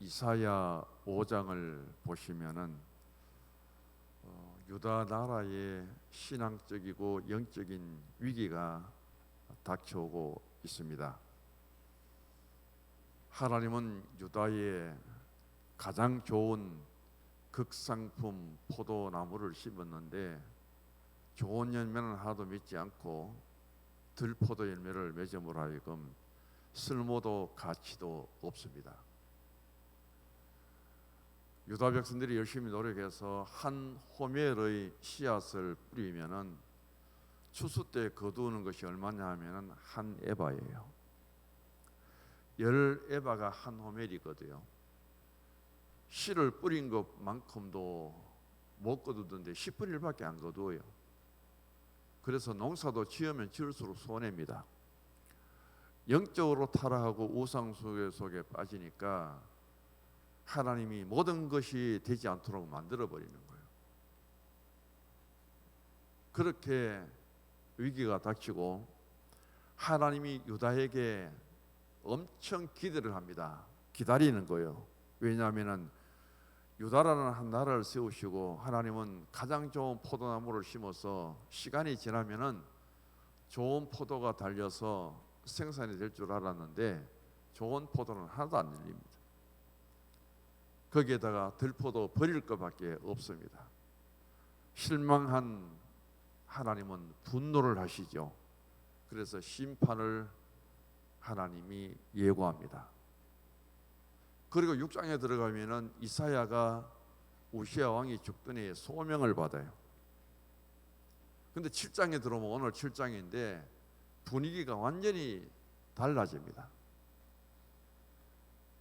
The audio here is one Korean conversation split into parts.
이사야 5장을 보시면은 유다 나라의 신앙적이고 영적인 위기가 닥쳐오고 있습니다. 하나님은 유다에 가장 좋은 극상품 포도나무를 심었는데 좋은 열매는 하나도 맺지 않고 들포도 열매를 맺음으로 하여금 쓸모도 가치도 없습니다. 유다 백성들이 열심히 노력해서 한 호멜의 씨앗을 뿌리면은 추수 때 거두는 것이 얼마냐 하면은 한 에바예요. 10에바가 한 호멜이거든요. 씨를 뿌린 것만큼도 못 거두던데 10분의 1밖에 안 거두어요. 그래서 농사도 지으면 지을수록 손해입니다. 영적으로 타락하고 우상 속에 빠지니까 하나님이 모든 것이 되지 않도록 만들어 버리는 거예요. 그렇게 위기가 닥치고 하나님이 유다에게 엄청 기대를 합니다. 기다리는 거예요. 왜냐하면 유다라는 한 나라를 세우시고 하나님은 가장 좋은 포도나무를 심어서 시간이 지나면은 좋은 포도가 달려서 생산이 될 줄 알았는데 좋은 포도는 하나도 안 열립니다. 거기에다가 들포도 버릴 것밖에 없습니다. 실망한 하나님은 분노를 하시죠. 그래서 심판을 하나님이 예고합니다. 그리고 6장에 들어가면은 이사야가 우시야 왕이 죽던 해에 소명을 받아요. 근데 7장에 들어오면 오늘 7장인데 분위기가 완전히 달라집니다.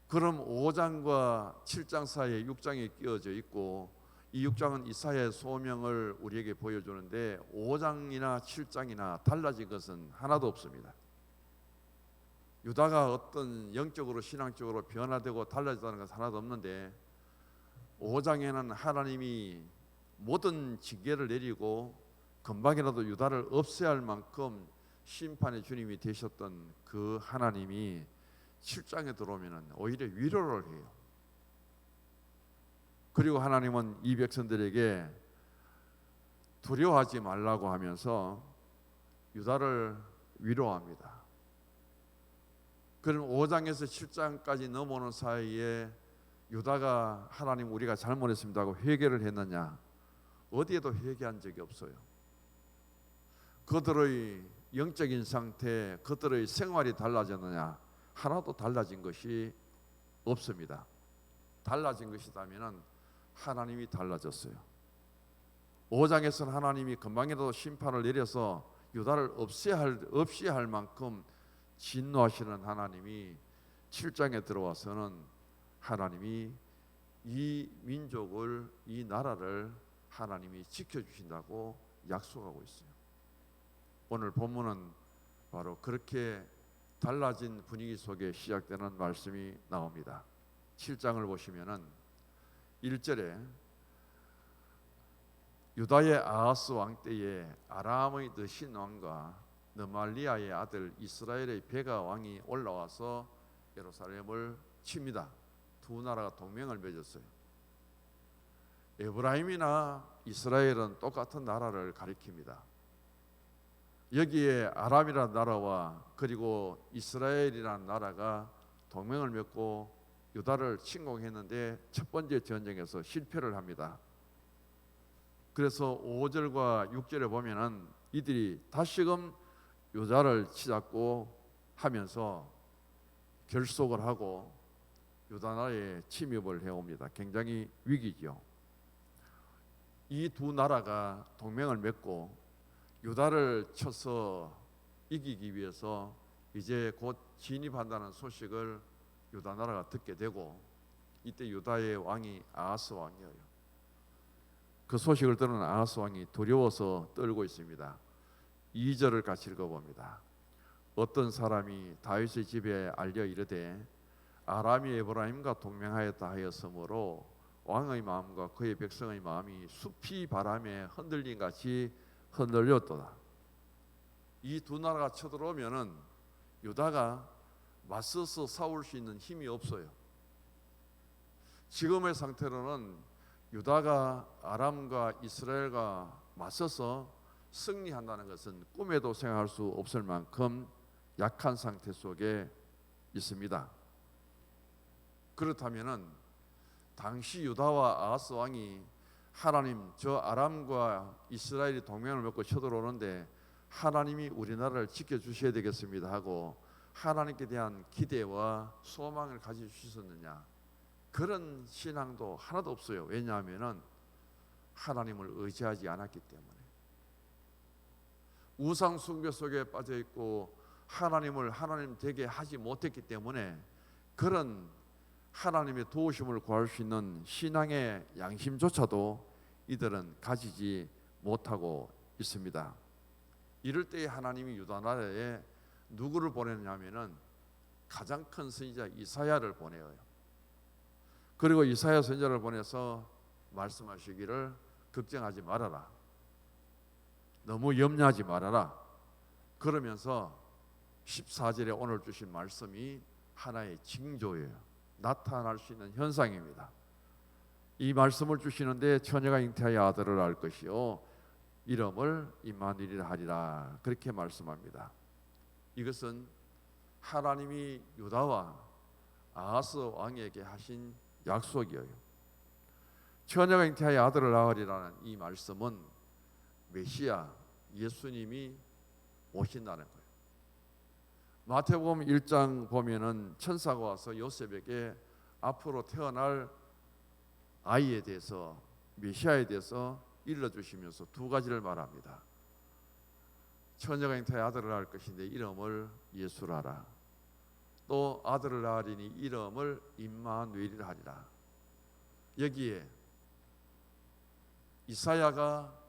그럼 5장과 7장 사이에 6장이 끼어져 있고 이 6장은 이사야의 소명을 우리에게 보여주는데 5장이나 7장이나 달라진 것은 하나도 없습니다. 유다가 어떤 영적으로 신앙적으로 변화되고 달라졌다는 것은 하나도 없는데 5장에는 하나님이 모든 징계를 내리고 금방이라도 유다를 없애야 할 만큼 심판의 주님이 되셨던 그 하나님이 7장에 들어오면 오히려 위로를 해요. 그리고 하나님은 이 백성들에게 두려워하지 말라고 하면서 유다를 위로합니다. 그럼 5장에서 7장까지 넘어오는 사이에 유다가 하나님 우리가 잘못했습니다 하고 회개를 했느냐? 어디에도 회개한 적이 없어요. 그들의 영적인 상태, 그들의 생활이 달라졌느냐? 하나도 달라진 것이 없습니다. 달라진 것이라면 하나님이 달라졌어요. 5장에서는 하나님이 금방이라도 심판을 내려서 유다를 없이 할 만큼 진노하시는 하나님이 7장에 들어와서는 하나님이 이 민족을, 이 나라를 하나님이 지켜주신다고 약속하고 있어요. 오늘 본문은 바로 그렇게 달라진 분위기 속에 시작되는 말씀이 나옵니다. 7장을 보시면은 1절에 유다의 아하스 왕 때에 아람의 느신 왕과 느말리아의 아들 이스라엘의 베가 왕이 올라와서 예루살렘을 칩니다. 두 나라가 동맹을 맺었어요. 에브라임이나 이스라엘은 똑같은 나라를 가리킵니다. 여기에 아람이라는 나라와 그리고 이스라엘이라는 나라가 동맹을 맺고 유다를 침공했는데 첫 번째 전쟁에서 실패를 합니다. 그래서 5절과 6절에 보면은 이들이 다시금 유다를 치닫고 하면서 결속을 하고 유다 나라에 침입을 해옵니다. 굉장히 위기죠. 이 두 나라가 동맹을 맺고 유다를 쳐서 이기기 위해서 이제 곧 진입한다는 소식을 유다 나라가 듣게 되고 이때 유다의 왕이 아하스 왕이에요. 그 소식을 들은 아하스 왕이 두려워서 떨고 있습니다. 2절을 같이 읽어봅니다. 어떤 사람이 다윗의 집에 알려 이르되 아람이 에브라임과 동맹하였다 하였으므로 왕의 마음과 그의 백성의 마음이 숲이 바람에 흔들린 같이 흔들렸도다. 이 두 나라가 쳐들어오면은 유다가 맞서서 싸울 수 있는 힘이 없어요. 지금의 상태로는 유다가 아람과 이스라엘과 맞서서 승리한다는 것은 꿈에도 생각할 수 없을 만큼 약한 상태 속에 있습니다. 그렇다면은 당시 유다와 아하스 왕이 하나님, 저 아람과 이스라엘이 동맹을 맺고 쳐들어오는데 하나님이 우리나라를 지켜주셔야 되겠습니다 하고 하나님께 대한 기대와 소망을 가지주셨느냐? 그런 신앙도 하나도 없어요. 왜냐하면 하나님을 의지하지 않았기 때문에. 우상 숭배 속에 빠져 있고 하나님을 하나님 되게 하지 못했기 때문에 그런 하나님의 도우심을 구할 수 있는 신앙의 양심조차도 이들은 가지지 못하고 있습니다. 이럴 때 하나님이 유다 나라에 누구를 보내냐면은 가장 큰 선지자 이사야를 보내요. 그리고 이사야 선지자를 보내서 말씀하시기를 걱정하지 말아라. 너무 염려하지 말아라. 그러면서 14절에 오늘 주신 말씀이 하나의 징조예요. 나타날 수 있는 현상입니다. 이 말씀을 주시는데 처녀가 잉태하여 아들을 낳을 것이요 이름을 임마누엘이라 하리라 그렇게 말씀합니다. 이것은 하나님이 유다와 아하스 왕에게 하신 약속이에요. 처녀가 잉태하여 아들을 낳으리라는 이 말씀은 메시아 예수님이 오신다는 거예요. 마태복음 1장 보면은 천사가 와서 요셉에게 앞으로 태어날 아이에 대해서 메시아에 대해서 일러주시면서 두 가지를 말합니다. 처녀가 잉태하여 아들을 낳을 것인데 이름을 예수라 하라. 또 아들을 낳으리니 이름을 임마누엘이라 하리라. 여기에 이사야가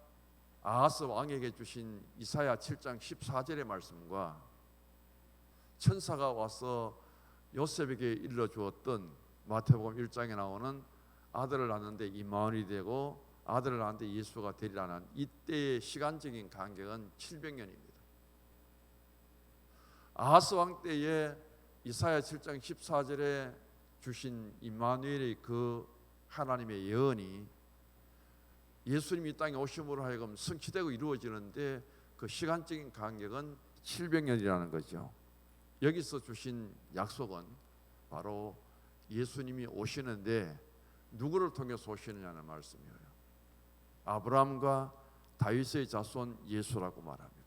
아하스 왕에게 주신 이사야 7장 14절의 말씀과 천사가 와서 요셉에게 일러주었던 마태복음 1장에 나오는 아들을 낳는데 임마누엘이 되고 아들을 낳는데 예수가 되리라는 이때의 시간적인 간격은 700년입니다. 아하스 왕 때에 이사야 7장 14절에 주신 임마누엘의 그 하나님의 예언이 예수님이 이 땅에 오심으로 하여금 성취되고 이루어지는데 그 시간적인 간격은 700년이라는 거죠. 여기서 주신 약속은 바로 예수님이 오시는데 누구를 통해서 오시느냐는 말씀이에요. 아브라함과 다윗의 자손 예수라고 말합니다.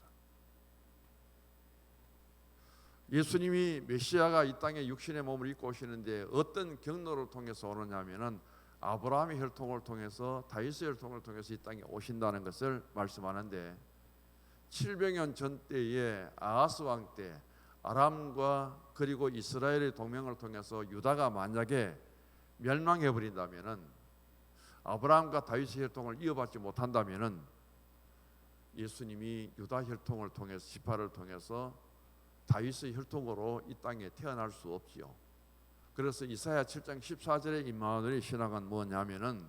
예수님이 메시아가 이 땅에 육신의 몸을 입고 오시는데 어떤 경로를 통해서 오느냐면은 아브라함의 혈통을 통해서 다윗의 혈통을 통해서 이 땅에 오신다는 것을 말씀하는데 700년 전 때에 아하스 왕 때 아람과 그리고 이스라엘의 동맹을 통해서 유다가 만약에 멸망해 버린다면은 아브라함과 다윗의 혈통을 이어받지 못한다면은 예수님이 유다 혈통을 통해서 지파를 통해서 다윗의 혈통으로 이 땅에 태어날 수 없지요. 그래서 이사야 7장 14절의 임마누엘의 신앙은 뭐냐면은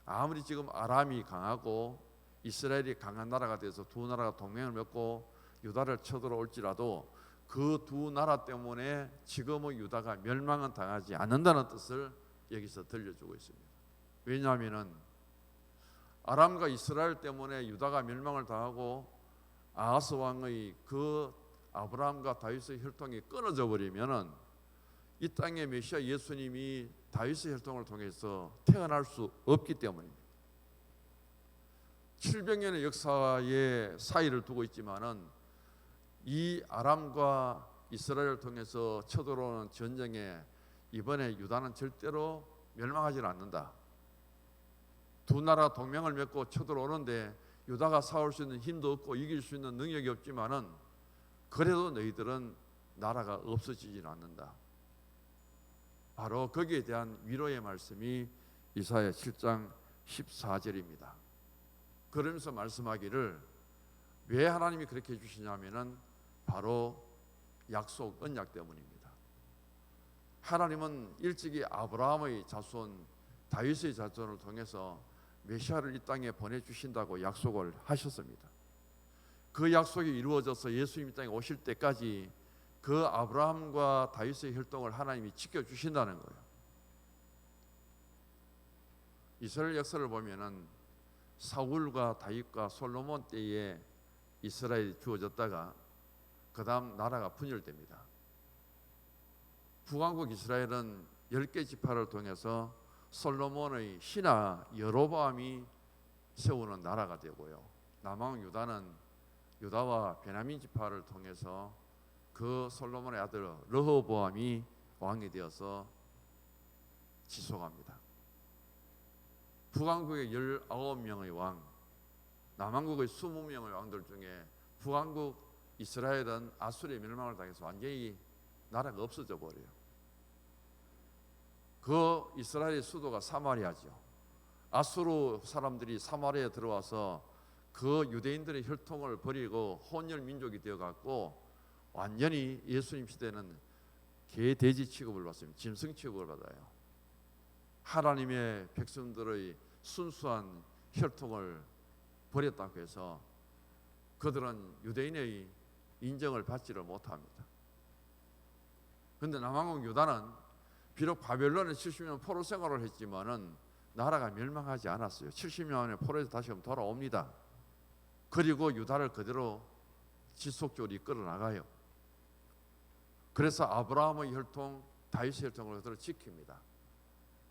아무리 지금 아람이 강하고 이스라엘이 강한 나라가 돼서 두 나라가 동맹을 맺고 유다를 쳐들어올지라도 그 두 나라 때문에 지금의 유다가 멸망은 당하지 않는다는 뜻을 여기서 들려주고 있습니다. 왜냐하면은 아람과 이스라엘 때문에 유다가 멸망을 당하고 아하스 왕의 그 아브라함과 다윗의 혈통이 끊어져 버리면은 이 땅에 메시아 예수님이 다윗의 혈통을 통해서 태어날 수 없기 때문입니다. 700년의 역사의 사이를 두고 있지만은 이 아람과 이스라엘을 통해서 쳐들어오는 전쟁에 이번에 유다는 절대로 멸망하지 않는다. 두 나라 동맹을 맺고 쳐들어오는데 유다가 싸울 수 있는 힘도 없고 이길 수 있는 능력이 없지만은 그래도 너희들은 나라가 없어지지 않는다. 바로 거기에 대한 위로의 말씀이 이사야 7장 14절입니다. 그러면서 말씀하기를 왜 하나님이 그렇게 해주시냐면은 바로 약속 언약 때문입니다. 하나님은 일찍이 아브라함의 자손 다윗의 자손을 통해서 메시아를 이 땅에 보내주신다고 약속을 하셨습니다. 그 약속이 이루어져서 예수님 이 땅에 오실 때까지 그 아브라함과 다윗의 혈통을 하나님이 지켜주신다는 거예요. 이스라엘 역사를 보면은 사울과 다윗과 솔로몬 때에 이스라엘이 주어졌다가 그 다음 나라가 분열됩니다. 북왕국 이스라엘은 10개 지파를 통해서 솔로몬의 신하 여로보암이 세우는 나라가 되고요, 남왕 유다는 유다와 베냐민 지파를 통해서 그 솔로몬의 아들 르호보암이 왕이 되어서 지속합니다. 북왕국의 19명의 왕, 남왕국의 20명의 왕들 중에 북왕국 이스라엘은 아수르의 멸망을 당해서 완전히 나라가 없어져 버려요. 그 이스라엘의 수도가 사마리아죠. 아수르 사람들이 사마리아에 들어와서 그 유대인들의 혈통을 버리고 혼혈 민족이 되어갖고 완전히 예수님 시대는 개, 돼지 취급을 받습니다. 짐승 취급을 받아요. 하나님의 백성들의 순수한 혈통을 버렸다고 해서 그들은 유대인의 인정을 받지를 못합니다. 그런데 남왕국 유다는 비록 바벨론에 70년 포로 생활을 했지만은 나라가 멸망하지 않았어요. 70년 만에 포로에서 다시 돌아옵니다. 그리고 유다를 그대로 지속적으로 이끌어 나가요. 그래서 아브라함의 혈통, 다윗의 혈통을 그대로 지킵니다.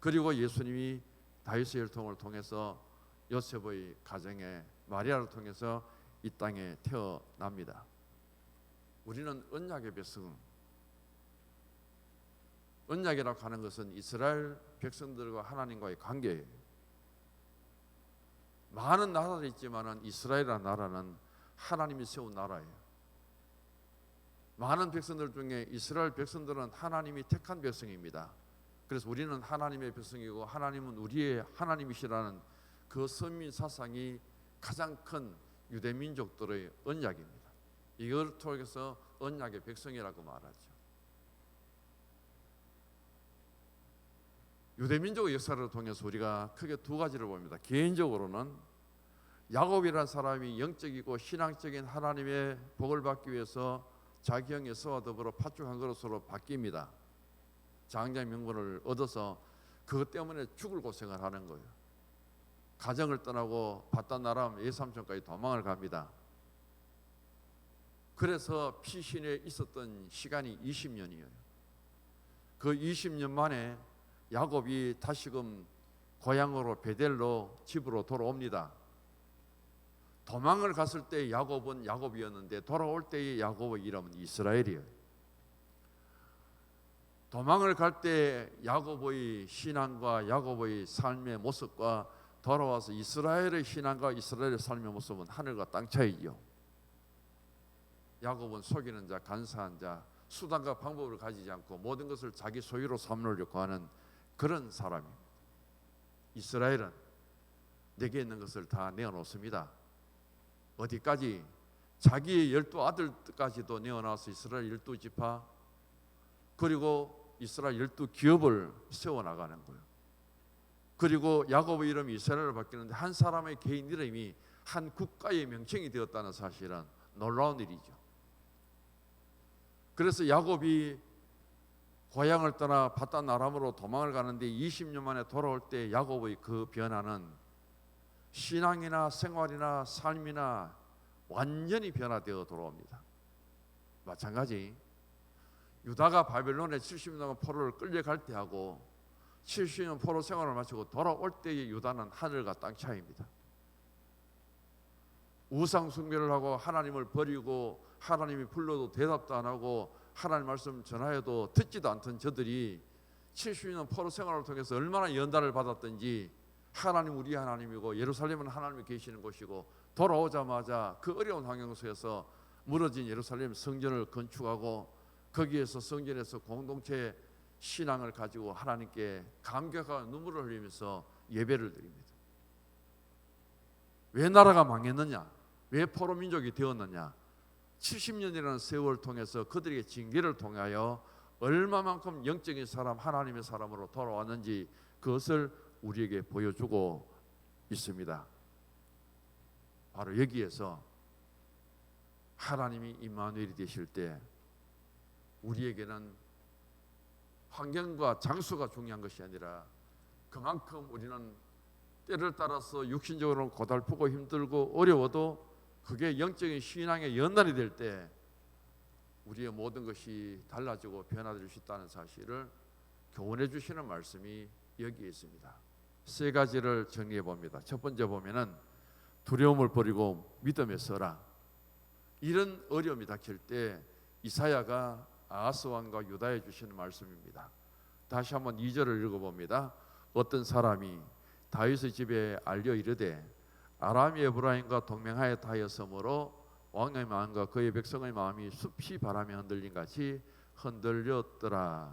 그리고 예수님이 다윗의 혈통을 통해서 요셉의 가정에 마리아를 통해서 이 땅에 태어납니다. 우리는 언약의 백성, 언약이라고 하는 것은 이스라엘 백성들과 하나님과의 관계예요. 많은 나라들이 있지만 이스라엘이라는 나라는 하나님이 세운 나라예요. 많은 백성들 중에 이스라엘 백성들은 하나님이 택한 백성입니다. 그래서 우리는 하나님의 백성이고 하나님은 우리의 하나님이시라는 그 선민 사상이 가장 큰 유대민족들의 언약입니다. 이걸 통해서 언약의 백성이라고 말하죠. 유대민족의 역사를 통해서 우리가 크게 두 가지를 봅니다. 개인적으로는 야곱이라는 사람이 영적이고 신앙적인 하나님의 복을 받기 위해서 자기 형 에서와 더불어 파죽한 그릇으로 바뀝니다. 장자의 명분을 얻어서 그것 때문에 죽을 고생을 하는 거예요. 가정을 떠나고 바단 나람 예삼촌까지 도망을 갑니다. 그래서 피신에 있었던 시간이 20년이에요. 그 20년 만에 야곱이 다시금 고향으로 베델로 집으로 돌아옵니다. 도망을 갔을 때 야곱은 야곱이었는데 돌아올 때의 야곱의 이름은 이스라엘이에요. 도망을 갈 때 야곱의 신앙과 야곱의 삶의 모습과 돌아와서 이스라엘의 신앙과 이스라엘의 삶의 모습은 하늘과 땅 차이죠. 야곱은 속이는 자, 간사한 자, 수단과 방법을 가지지 않고 모든 것을 자기 소유로 삼으려고 하는 그런 사람입니다. 이스라엘은 내게 있는 것을 다 내어놓습니다. 어디까지? 자기의 12아들까지도 내어놔서 이스라엘 12지파 그리고 이스라엘 12기업을 세워나가는 거예요. 그리고 야곱의 이름이 이스라엘로 바뀌는데 한 사람의 개인 이름이 한 국가의 명칭이 되었다는 사실은 놀라운 일이죠. 그래서 야곱이 고향을 떠나 바단 아람으로 도망을 가는데 20년 만에 돌아올 때 야곱의 그 변화는 신앙이나 생활이나 삶이나 완전히 변화되어 돌아옵니다. 마찬가지 유다가 바벨론에 70년 동안 포로를 끌려갈 때하고 70년 포로 생활을 마치고 돌아올 때의 유다는 하늘과 땅 차이입니다. 우상 숭배를 하고 하나님을 버리고 하나님이 불러도 대답도 안 하고 하나님 말씀 전하여도 듣지도 않던 저들이 70년 포로 생활을 통해서 얼마나 연단을 받았던지 하나님 우리 하나님이고 예루살렘은 하나님이 계시는 곳이고 돌아오자마자 그 어려운 환경 속에서 무너진 예루살렘 성전을 건축하고 거기에서 성전에서 공동체 신앙을 가지고 하나님께 감격과 눈물을 흘리면서 예배를 드립니다. 왜 나라가 망했느냐? 왜 포로 민족이 되었느냐? 70년이라는 세월을 통해서 그들에게 징계를 통하여 얼마만큼 영적인 사람, 하나님의 사람으로 돌아왔는지 그것을 우리에게 보여주고 있습니다. 바로 여기에서 하나님이 임마누엘이 되실 때 우리에게는 환경과 장소가 중요한 것이 아니라 그만큼 우리는 때를 따라서 육신적으로는 고달프고 힘들고 어려워도 그게 영적인 신앙의 연단이 될 때 우리의 모든 것이 달라지고 변화될 수 있다는 사실을 교훈해 주시는 말씀이 여기에 있습니다. 세 가지를 정리해 봅니다. 첫 번째 보면은 두려움을 버리고 믿음에 서라. 이런 어려움이 닥칠 때 이사야가 아하스 왕과 유다에 주시는 말씀입니다. 다시 한번 2절을 읽어봅니다. 어떤 사람이 다윗의 집에 알려 이르되 아람이 에브라임과 동맹하여 타였으므로 왕의 마음과 그의 백성의 마음이 숲이 바람에 흔들린 같이 흔들렸더라.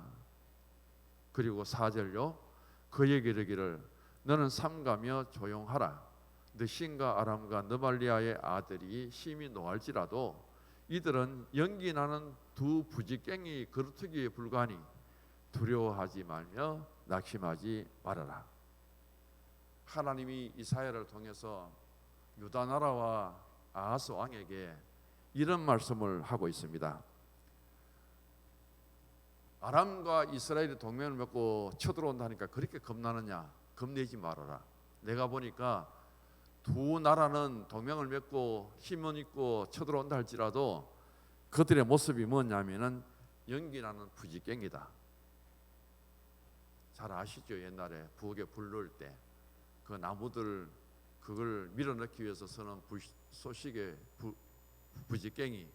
그리고 4절요. 그에게 이르기를 너는 삼가며 조용하라. 너 신과 아람과 느발리아의 아들이 심히 노할지라도 이들은 연기 나는 두 부지깽이 그루터기에 불과하니 두려워하지 말며 낙심하지 말아라. 하나님이 이사야를 통해서 유다 나라와 아하스 왕에게 이런 말씀을 하고 있습니다. 아람과 이스라엘이 동맹을 맺고 쳐들어온다니까 그렇게 겁나느냐? 겁내지 말아라. 내가 보니까 두 나라는 동맹을 맺고 힘은 있고 쳐들어온다 할지라도 그들의 모습이 뭐냐면은 연기나는 부지깽이다. 잘 아시죠? 옛날에 부엌에 불 넣을 때 그 나무들 그걸 밀어넣기 위해서 쓰는 소식의 부지깽이.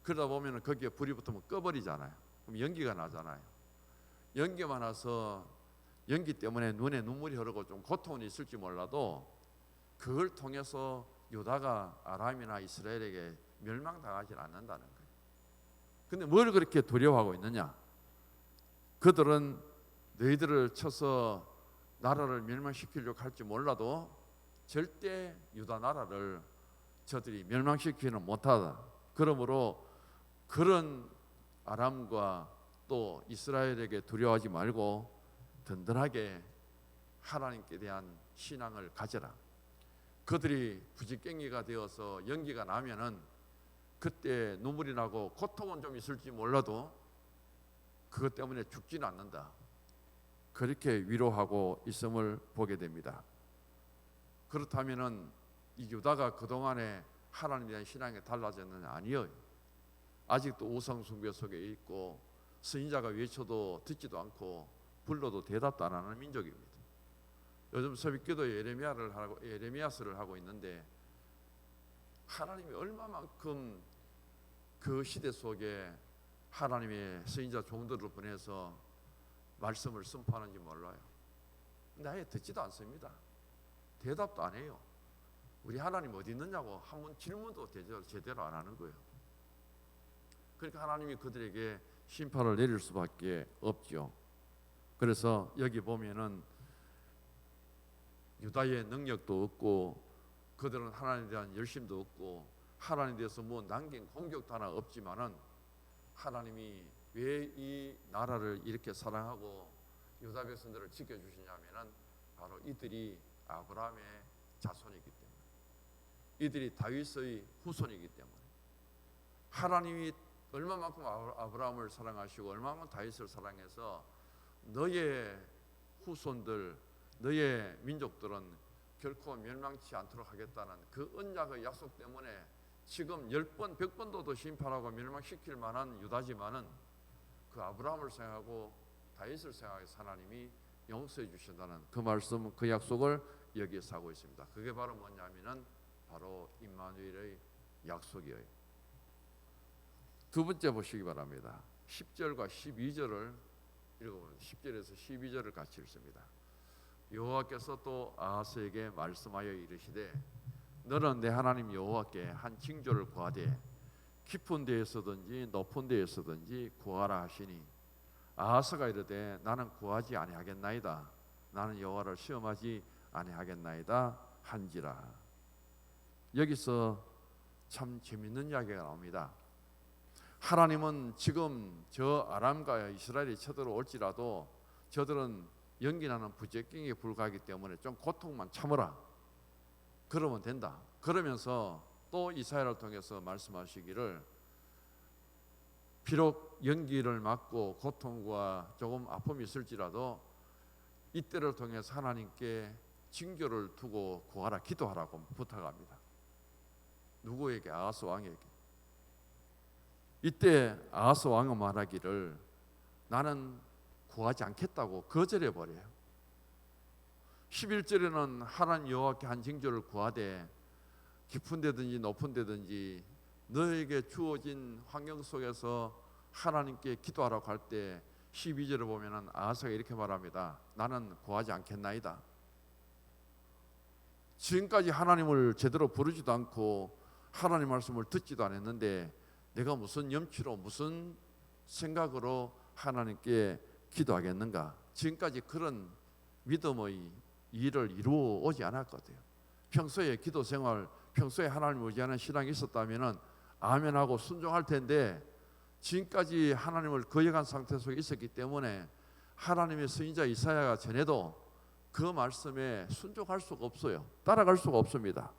그러다 보면은 거기에 불이 붙으면 꺼버리잖아요. 그럼 연기가 나잖아요. 연기가 나서 연기 때문에 눈에 눈물이 흐르고 좀 고통은 있을지 몰라도 그걸 통해서 유다가 아람이나 이스라엘에게 멸망당하지 않는다는 거예요. 근데 뭘 그렇게 두려워하고 있느냐? 그들은 너희들을 쳐서 나라를 멸망시키려고 할지 몰라도 절대 유다 나라를 저들이 멸망시키는 못하다. 그러므로 그런 아람과 또 이스라엘에게 두려워하지 말고 든든하게 하나님께 대한 신앙을 가져라. 그들이 부지깽이가 되어서 연기가 나면은 그때 눈물이 나고 고통은 좀 있을지 몰라도 그것 때문에 죽지는 않는다. 그렇게 위로하고 있음을 보게 됩니다. 그렇다면은 이 유다가 그동안에 하나님에 대한 신앙이 달라졌느냐? 아니요. 아직도 우상 숭배 속에 있고 선지자가 외쳐도 듣지도 않고 불러도 대답도 안 하는 민족입니다. 요즘 새벽기도 예레미야서를 하고 있는데 하나님이 얼마만큼 그 시대 속에 하나님의 선지자 종들을 보내서 말씀을 선포하는지 몰라요. 근데 아예 듣지도 않습니다. 대답도 안 해요. 우리 하나님 어디 있느냐고 한번 질문도 제대로 안 하는 거예요. 그러니까 하나님이 그들에게 심판을 내릴 수밖에 없죠. 그래서 여기 보면은 유다의 능력도 없고 그들은 하나님에 대한 열심도 없고 하나님에 대해서 뭐 남긴 공격도 하나 없지만은 하나님이 왜 이 나라를 이렇게 사랑하고 유다 백성들을 지켜주시냐면은 바로 이들이 아브라함의 자손이기 때문에, 이들이 다윗의 후손이기 때문에, 하나님이 얼마만큼 아브라함을 사랑하시고 얼마만큼 다윗을 사랑해서 너의 후손들, 너의 민족들은 결코 멸망치 않도록 하겠다는 그 언약의 약속 때문에 지금 10번, 100번도 더 심판하고 멸망시킬 만한 유다지만은 그 아브라함을 생각하고 다윗을 생각해서 하나님이 용서해 주신다는 그 말씀, 그 약속을 여기에서 하고 있습니다. 그게 바로 뭐냐면은 바로 임마누엘의 약속이에요. 두 번째 보시기 바랍니다. 10절과 12절을 읽어보면 10절에서 12절을 같이 읽습니다. 여호와께서 또 아하스에게 말씀하여 이르시되 너는 내 하나님 여호와께 한 징조를 구하되 깊은 데에서든지 높은 데에서든지 구하라 하시니 아하스가 이르되 나는 구하지 아니하겠나이다. 나는 여호와를 시험하지 아니하겠나이다 한지라. 여기서 참 재밌는 이야기가 나옵니다. 하나님은 지금 저 아람과 이스라엘이 쳐들어올지라도 저들은 연기나는 부재경에 불과하기 때문에 좀 고통만 참으라. 그러면 된다. 그러면서 또 이사야를 통해서 말씀하시기를 비록 연기를 맞고 고통과 조금 아픔이 있을지라도 이때를 통해서 하나님께 징조를 두고 구하라, 기도하라고 부탁합니다. 누구에게? 아하스 왕에게. 이때 아하스 왕은 말하기를 나는 구하지 않겠다고 거절해 버려요. 11절에는 하나님 여호와께 한 징조를 구하되 깊은 데든지 높은 데든지 너에게 주어진 환경 속에서 하나님께 기도하라고 할 때 12절을 보면은 아하스가 이렇게 말합니다. 나는 구하지 않겠나이다. 지금까지 하나님을 제대로 부르지도 않고 하나님 말씀을 듣지도 않았는데 내가 무슨 염치로 무슨 생각으로 하나님께 기도하겠는가? 지금까지 그런 믿음의 일을 이루어 오지 않았거든요. 평소에 기도 생활, 평소에 하나님을 의지하는 신앙이 있었다면 아멘하고 순종할 텐데 지금까지 하나님을 거역한 상태 속에 있었기 때문에 하나님의 선지자 이사야가 전에도 그 말씀에 순종할 수가 없어요. 따라갈 수가 없습니다.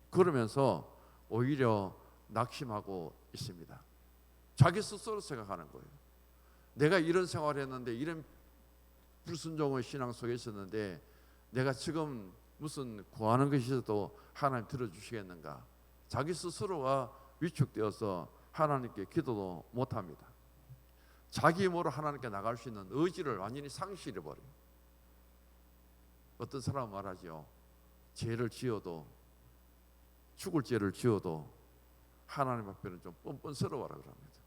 그러면서 오히려 낙심하고 있습니다. 자기 스스로 생각하는 거예요. 내가 이런 생활을 했는데 이런 불순종의 신앙 속에 있었는데 내가 지금 무슨 구하는 것이 있어도 하나님 들어주시겠는가? 자기 스스로가 위축되어서 하나님께 기도도 못합니다. 자기 힘으로 하나님께 나갈 수 있는 의지를 완전히 상실해버려요. 어떤 사람은 말하죠. 죄를 지어도 죽을 죄를 지어도 하나님 앞에는 좀 뻔뻔스러워라 그럽니다.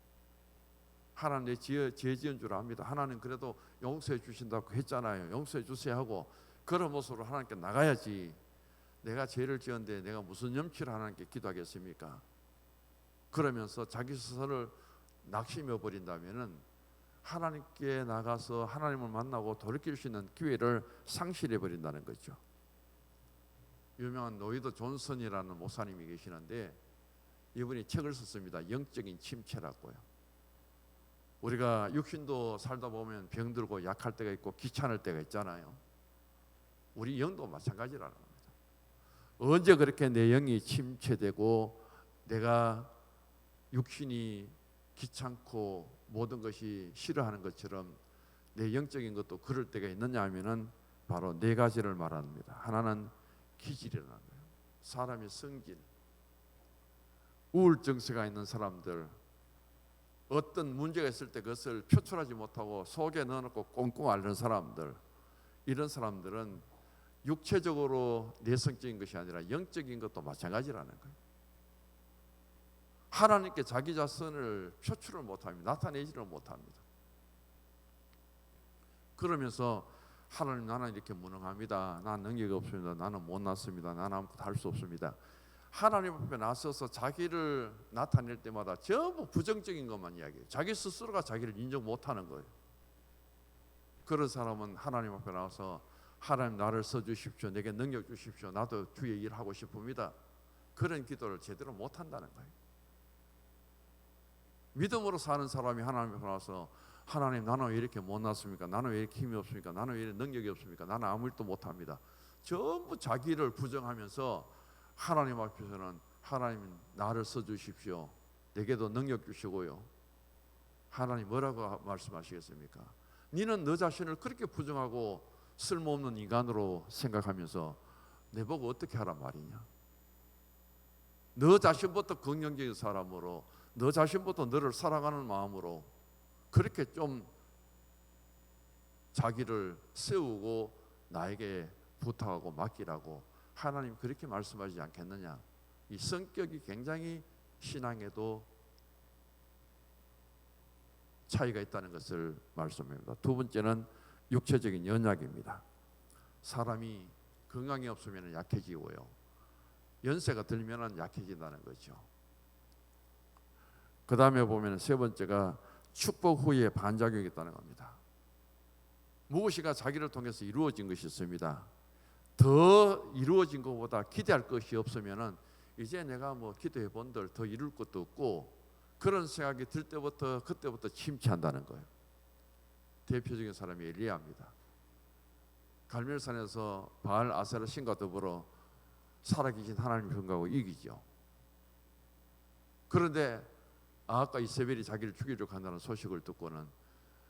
하나님 내 죄 지은 줄 압니다. 하나님 그래도 용서해 주신다고 했잖아요. 용서해 주세요 하고 그런 모습으로 하나님께 나가야지. 내가 죄를 지었는데 내가 무슨 염치를 하나님께 기도하겠습니까? 그러면서 자기 스스로를 낙심해 버린다면은 하나님께 나가서 하나님을 만나고 돌이킬 수 있는 기회를 상실해 버린다는 거죠. 유명한 노이드 존슨이라는 목사님이 계시는데 이분이 책을 썼습니다. 영적인 침체라고요. 우리가 육신도 살다 보면 병들고 약할 때가 있고 귀찮을 때가 있잖아요. 우리 영도 마찬가지라는 겁니다. 언제 그렇게 내 영이 침체되고 내가 육신이 귀찮고 모든 것이 싫어하는 것처럼 내 영적인 것도 그럴 때가 있느냐 하면은 바로 네 가지를 말합니다. 하나는 기질이라는 거예요. 사람의 성질, 우울증세가 있는 사람들, 어떤 문제가 있을 때 그것을 표출하지 못하고 속에 넣어놓고 꽁꽁 앓는 사람들, 이런 사람들은 육체적으로 내성적인 것이 아니라 영적인 것도 마찬가지라는 거예요. 하나님께 자기 자신을 표출을 못합니다. 나타내지를 못합니다. 그러면서 하나님 나는 이렇게 무능합니다. 나는 능력이 없습니다. 나는 못났습니다. 나는 아무것도 할 수 없습니다. 하나님 앞에 나서서 자기를 나타낼 때마다 전부 부정적인 것만 이야기해요. 자기 스스로가 자기를 인정 못하는 거예요. 그런 사람은 하나님 앞에 나와서 하나님 나를 써주십시오. 내게 능력 주십시오. 나도 주의 일 하고 싶습니다. 그런 기도를 제대로 못한다는 거예요. 믿음으로 사는 사람이 하나님 앞에 나와서 하나님 나는 왜 이렇게 못났습니까? 나는 왜 이렇게 힘이 없습니까? 나는 왜 이렇게 능력이 없습니까? 나는 아무 일도 못합니다. 전부 자기를 부정하면서 하나님 앞에서는 하나님 나를 써주십시오. 내게도 능력 주시고요. 하나님 뭐라고 말씀하시겠습니까? 너는 너 자신을 그렇게 부정하고 쓸모없는 인간으로 생각하면서 내보고 어떻게 하란 말이냐? 너 자신부터 긍정적인 사람으로 너 자신부터 너를 사랑하는 마음으로 그렇게 좀 자기를 세우고 나에게 부탁하고 맡기라고 하나님 그렇게 말씀하지 않겠느냐? 이 성격이 굉장히 신앙에도 차이가 있다는 것을 말씀합니다. 두 번째는 육체적인 연약입니다. 사람이 건강이 없으면 약해지고요. 연세가 들면 약해진다는 거죠. 그 다음에 보면 세 번째가 축복 후에 반작용이 있다는 겁니다. 무엇이가 자기를 통해서 이루어진 것이 있습니다. 더 이루어진 것보다 기대할 것이 없으면 이제 내가 뭐 기도해 본들 더 이룰 것도 없고 그런 생각이 들 때부터 그때부터 침체한다는 거예요. 대표적인 사람이 엘리야입니다. 갈멜산에서 바알 아세라 신과 더불어 살아계신 하나님을 경배하고 이기죠. 그런데 아합과 이세벨이 자기를 죽이려고 한다는 소식을 듣고는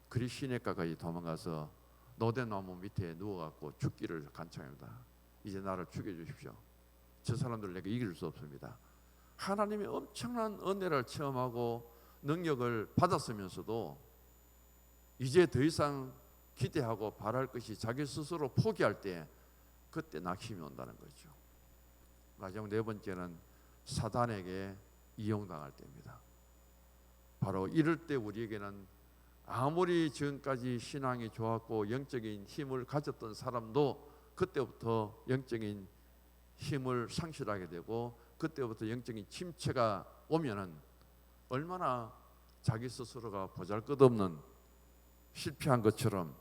그리 시냇가까지 도망가서 노대나무 밑에 누워갖고 죽기를 간청합니다. 이제 나를 죽여주십시오. 저 사람들 내가 이길 수 없습니다. 하나님의 엄청난 은혜를 체험하고 능력을 받았으면서도 이제 더 이상 기대하고 바랄 것이 자기 스스로 포기할 때 그때 낙심이 온다는 거죠. 마지막 네 번째는 사단에게 이용당할 때입니다. 바로 이럴 때 우리에게는 아무리 지금까지 신앙이 좋았고 영적인 힘을 가졌던 사람도 그때부터 영적인 힘을 상실하게 되고 그때부터 영적인 침체가 오면은 얼마나 자기 스스로가 보잘것없는 실패한 것처럼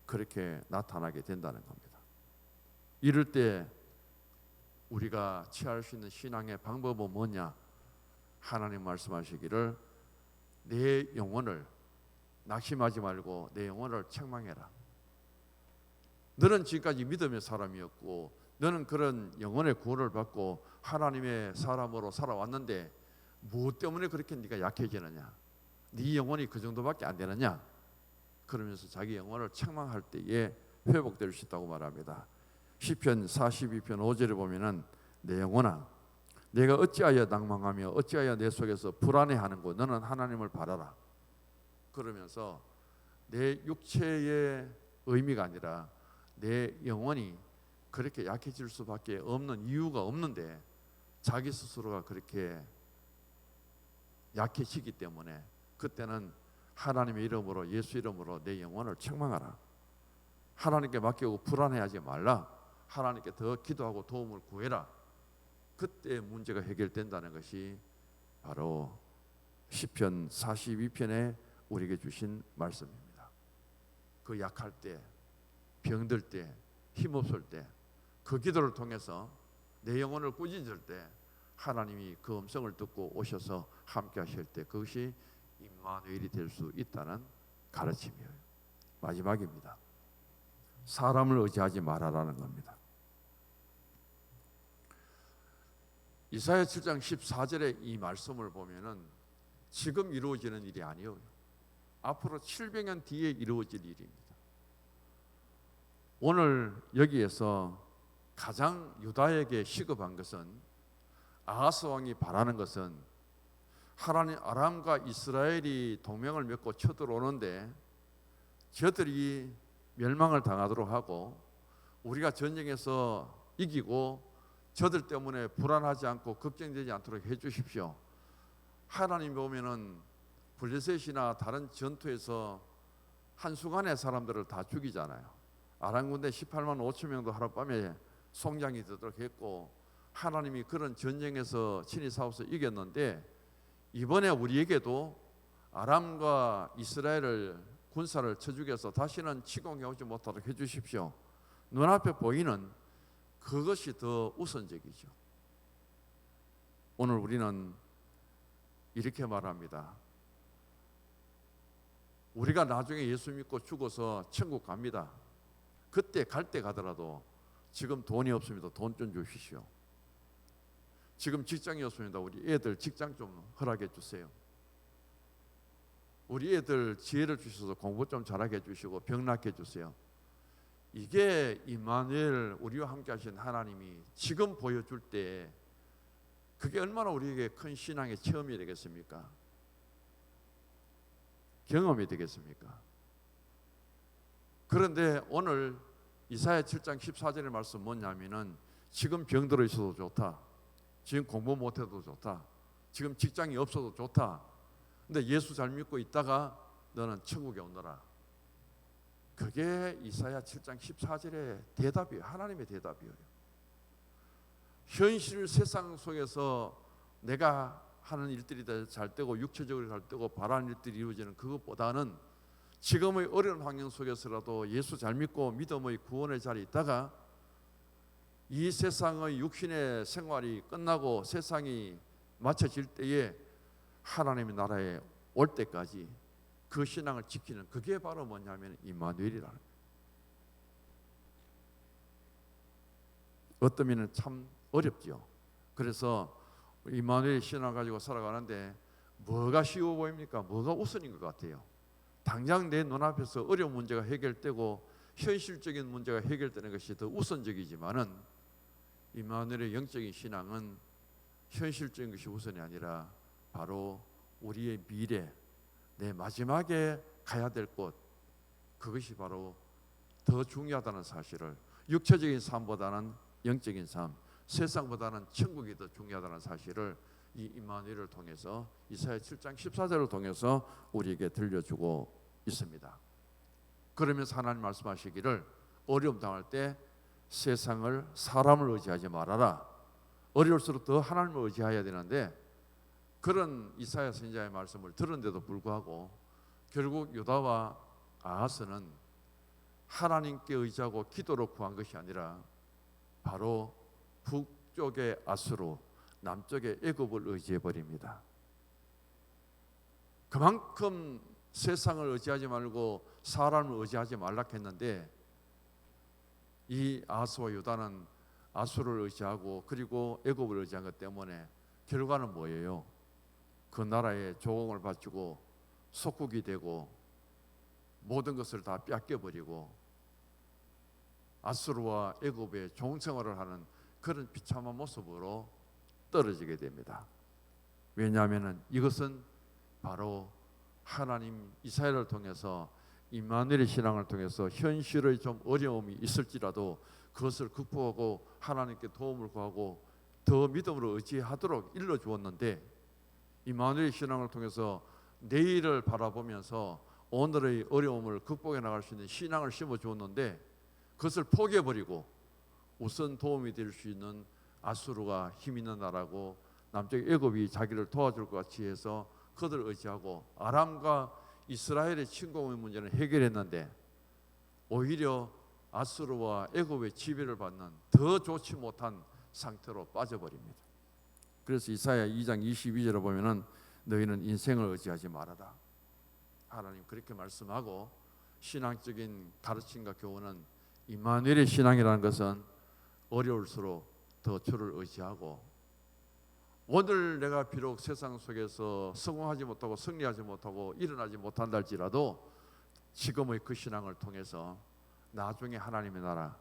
그렇게 나타나게 된다는 겁니다. 이럴 때 우리가 취할 수 있는 신앙의 방법은 뭐냐? 하나님 말씀하시기를 내 영혼을 낙심하지 말고 내 영혼을 책망해라. 너는 지금까지 믿음의 사람이었고 너는 그런 영혼의 구원을 받고 하나님의 사람으로 살아왔는데 무엇 때문에 그렇게 네가 약해지느냐? 네 영혼이 그 정도밖에 안 되느냐? 그러면서 자기 영혼을 책망할 때에 회복될 수 있다고 말합니다. 시편 42편 5절에 보면은 내 영혼아 내가 어찌하여 낭망하며 어찌하여 내 속에서 불안해하는고 너는 하나님을 바라라. 그러면서 내 육체의 의미가 아니라 내 영혼이 그렇게 약해질 수밖에 없는 이유가 없는데 자기 스스로가 그렇게 약해지기 때문에 그때는 하나님의 이름으로 예수 이름으로 내 영혼을 책망하라. 하나님께 맡기고 불안해하지 말라. 하나님께 더 기도하고 도움을 구해라. 그때 문제가 해결된다는 것이 바로 시편 42편에 우리에게 주신 말씀입니다. 그 약할 때, 병들 때, 힘없을 때 그 기도를 통해서 내 영혼을 꾸짖을 때 하나님이 그 음성을 듣고 오셔서 함께 하실 때 그것이 임마누엘이 될 수 있다는 가르침이에요. 마지막입니다. 사람을 의지하지 말아라는 겁니다. 이사야 7장 14절의 이 말씀을 보면은 지금 이루어지는 일이 아니에요. 앞으로 700년 뒤에 이루어질 일입니다. 오늘 여기에서 가장 유다에게 시급한 것은 아하스 왕이 바라는 것은 하나님 아람과 이스라엘이 동맹을 맺고 쳐들어오는데 저들이 멸망을 당하도록 하고 우리가 전쟁에서 이기고 저들 때문에 불안하지 않고 걱정되지 않도록 해주십시오. 하나님 보면은 블레셋이나 다른 전투에서 한순간에 사람들을 다 죽이잖아요. 아람 군대 18만 5천 명도 하룻밤에 송장이 되도록 했고 하나님이 그런 전쟁에서 친히 싸워서 이겼는데 이번에 우리에게도 아람과 이스라엘을 군사를 쳐 죽여서 다시는 침공해 오지 못하도록 해주십시오. 눈앞에 보이는 그것이 더 우선적이죠. 오늘 우리는 이렇게 말합니다. 우리가 나중에 예수 믿고 죽어서 천국 갑니다. 그때 갈 때 가더라도 지금 돈이 없습니다. 돈 좀 주십시오. 지금 직장이 없습니다. 우리 애들 직장 좀 허락해 주세요. 우리 애들 지혜를 주셔서 공부 좀 잘하게 해주시고 병 낫게 해주세요. 이게 임마누엘 우리와 함께 하신 하나님이 지금 보여줄 때 그게 얼마나 우리에게 큰 신앙의 체험이 되겠습니까? 경험이 되겠습니까? 그런데 오늘 이사야 7장 14절의 말씀 뭐냐면은 지금 병들어 있어도 좋다. 지금 공부 못해도 좋다. 지금 직장이 없어도 좋다. 근데 예수 잘 믿고 있다가 너는 천국에 오너라. 그게 이사야 7장 14절의 대답이에요. 하나님의 대답이에요. 현실 세상 속에서 내가 하는 일들이 잘 되고 육체적으로 잘 되고 바라는 일들이 이루어지는 그것보다는 지금의 어려운 환경 속에서라도 예수 잘 믿고 믿음의 구원의 자리에 있다가 이 세상의 육신의 생활이 끝나고 세상이 마쳐질 때에 하나님의 나라에 올 때까지 그 신앙을 지키는 그게 바로 뭐냐면 임마누엘이라는 거예요. 어떤 면은 참 어렵죠. 그래서 임마누엘 신앙을 가지고 살아가는데 뭐가 쉬워 보입니까? 뭐가 우선인 것 같아요. 당장 내 눈앞에서 어려운 문제가 해결되고 현실적인 문제가 해결되는 것이 더 우선적이지만은 임마누엘의 영적인 신앙은 현실적인 것이 우선이 아니라 바로 우리의 미래, 내 마지막에 가야 될 곳, 그것이 바로 더 중요하다는 사실을, 육체적인 삶보다는 영적인 삶, 세상보다는 천국이 더 중요하다는 사실을 이 임마누엘을 통해서 이사야 7장 14절을 통해서 우리에게 들려주고 있습니다. 그러면서 하나님 말씀하시기를 어려움 당할 때 세상을, 사람을 의지하지 말아라. 어려울수록 더 하나님을 의지해야 되는데, 그런 이사야 선지자의 말씀을 들은데도 불구하고 결국 유다와 아하스는 하나님께 의지하고 기도로 구한 것이 아니라 바로 북쪽의 아수르, 남쪽의 애굽을 의지해 버립니다. 그만큼 세상을 의지하지 말고 사람을 의지하지 말라 했는데, 이 아하스와 유다는 아수르를 의지하고 그리고 애굽을 의지한 것 때문에 결과는 뭐예요? 그 나라의 조공을 바치고 속국이 되고 모든 것을 다 뺏겨버리고 아수르와 애굽의 종생활을 하는 그런 비참한 모습으로 떨어지게 됩니다. 왜냐하면 이것은 바로 하나님 이스라엘을 통해서, 임마누엘의 신앙을 통해서 현실의 좀 어려움이 있을지라도 그것을 극복하고 하나님께 도움을 구하고 더 믿음으로 의지하도록 일러주었는데, 임마누엘의 신앙을 통해서 내일을 바라보면서 오늘의 어려움을 극복해 나갈 수 있는 신앙을 심어주었는데, 그것을 포기해버리고 우선 도움이 될 수 있는 아수르가 힘 있는 나라고 남쪽 애굽이 자기를 도와줄 것 같이 해서 그들을 의지하고 아람과 이스라엘의 침공의 문제는 해결했는데, 오히려 아수르와 애굽의 지배를 받는 더 좋지 못한 상태로 빠져버립니다. 그래서 이사야 2장 22절을 보면은 너희는 인생을 의지하지 말아라. 하나님 그렇게 말씀하고, 신앙적인 가르침과 교훈은 임마누엘의 신앙이라는 것은 어려울수록 더 주를 의지하고, 오늘 내가 비록 세상 속에서 성공하지 못하고 승리하지 못하고 일어나지 못한다 할지라도 지금의 그 신앙을 통해서 나중에 하나님의 나라,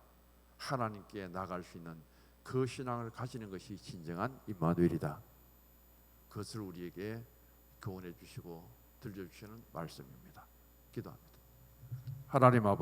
하나님께 나갈 수 있는 그 신앙을 가지는 것이 진정한 임마누엘이다. 그것을 우리에게 교훈해 주시고 들려주시는 말씀입니다. 기도합니다. 하나님 아버지,